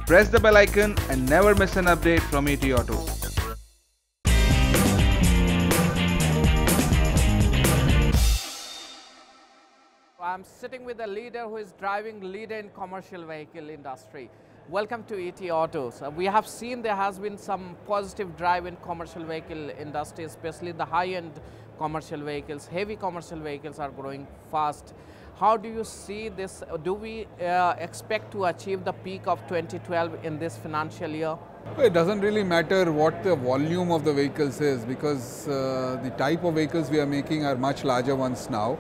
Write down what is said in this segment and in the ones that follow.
Press the bell icon and never miss an update from ETAuto. I'm sitting with a leader who is driving leader in commercial vehicle industry. Welcome to ETAuto. We have seen there has been some positive drive in commercial vehicle industry, especially the high-end commercial vehicles. Heavy commercial vehicles are growing fast. How do you see this? Do we expect to achieve the peak of 2012 in this financial year? It doesn't really matter what the volume of the vehicles is, because the type of vehicles we are making are much larger ones now.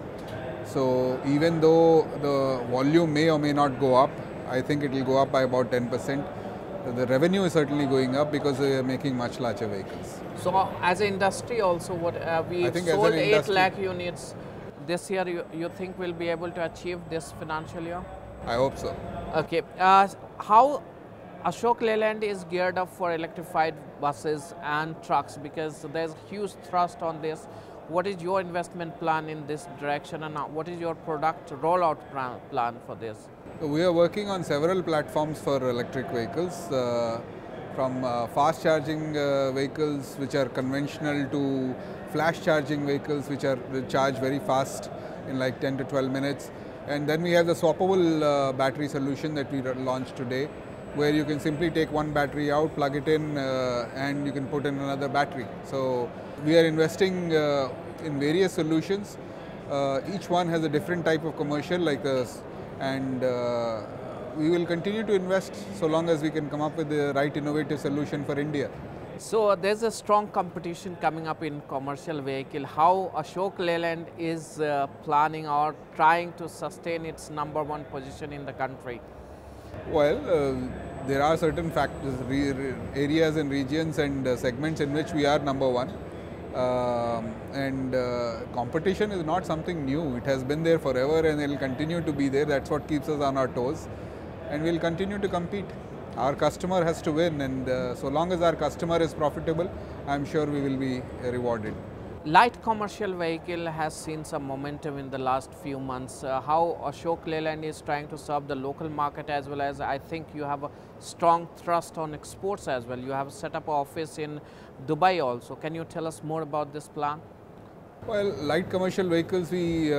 So even though the volume may or may not go up, I think it will go up by about 10%. The revenue is certainly going up because we are making much larger vehicles. So as an industry also, what we sold 8 lakh units this year, you think we'll be able to achieve this financial year? I hope so. Okay. How Ashok Leyland is geared up for electrified buses and trucks, because there's huge thrust on this. What is your investment plan in this direction, and what is your product rollout plan for this? We are working on several platforms for electric vehicles, from fast charging vehicles which are conventional to flash charging vehicles which charge very fast in like 10 to 12 minutes. And then we have the swappable battery solution that we launched today, where you can simply take one battery out, plug it in, and you can put in another battery. So we are investing in various solutions. Each one has a different type of commercial like this, and we will continue to invest so long as we can come up with the right innovative solution for India. So there's a strong competition coming up in commercial vehicle. How Ashok Leyland is planning or trying to sustain its #1 position in the country? Well, there are certain factors, areas and regions and segments in which we are #1. Competition is not something new. It has been there forever and it will continue to be there. That's what keeps us on our toes, and we'll continue to compete. Our customer has to win, and so long as our customer is profitable, I'm sure we will be rewarded. Light commercial vehicle has seen some momentum in the last few months. How Ashok Leyland is trying to serve the local market, as well as I think you have a strong thrust on exports as well. You have set up an office in Dubai also. Can you tell us more about this plan? Well, light commercial vehicles we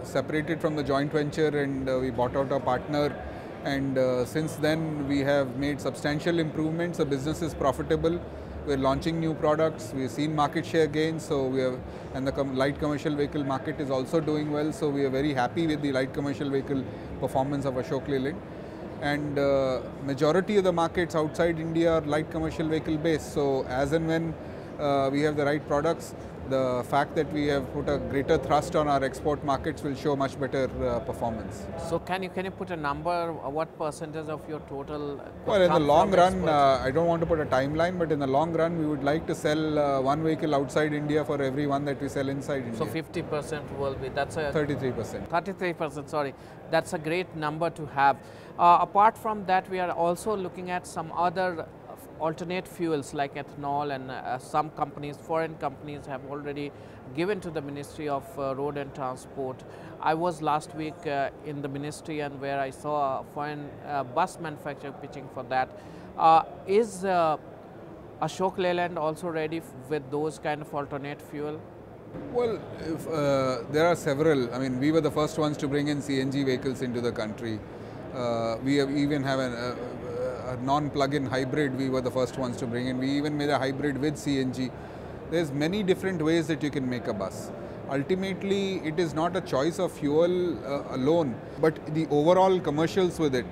separated from the joint venture, and we bought out our partner, and since then we have made substantial improvements. The business is profitable. We're launching new products. We've seen market share gains, so and the light commercial vehicle market is also doing well. So we are very happy with the light commercial vehicle performance of Ashok Leyland. And majority of the markets outside India are light commercial vehicle based. So as and when we have the right products, the fact that we have put a greater thrust on our export markets will show much better performance. So can you put a number? What percentage of your total? Well, in the long run, I don't want to put a timeline, but in the long run, we would like to sell one vehicle outside India for every one that we sell inside India. So 50% will be, that's a 33%. 33%, sorry. That's a great number to have. Apart from that, we are also looking at some other alternate fuels like ethanol, and some companies, foreign companies, have already given to the Ministry of Road and Transport. I was last week in the ministry, and where I saw a foreign bus manufacturer pitching for that. Is Ashok Leyland also ready with those kind of alternate fuel? Well, there are several. I mean, we were the first ones to bring in CNG vehicles into the country. We even have a non-plug-in hybrid. We were the first ones to bring in. We even made a hybrid with CNG. There's many different ways that you can make a bus. Ultimately, it is not a choice of fuel alone, but the overall commercials with it.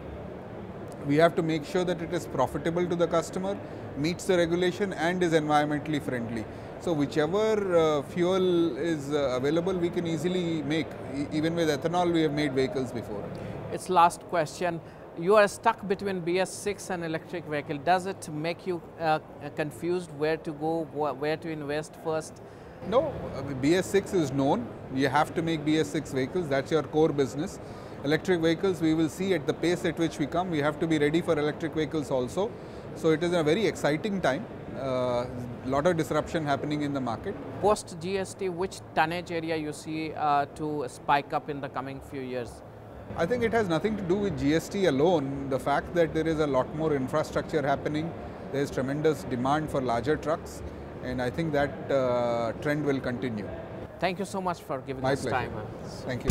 We have to make sure that it is profitable to the customer, meets the regulation, and is environmentally friendly. So whichever fuel is available, we can easily make. Even with ethanol, we have made vehicles before. It's last question. You are stuck between BS6 and electric vehicle. Does it make you confused where to go, where to invest first? No, BS6 is known. You have to make BS6 vehicles. That's your core business. Electric vehicles, we will see at the pace at which we come. We have to be ready for electric vehicles also. So it is a very exciting time. Lot of disruption happening in the market. Post GST, which tonnage area you see to spike up in the coming few years? I think it has nothing to do with GST alone. The fact that there is a lot more infrastructure happening, there is tremendous demand for larger trucks, and I think that trend will continue. Thank you so much for giving My us pleasure. time. Thank you.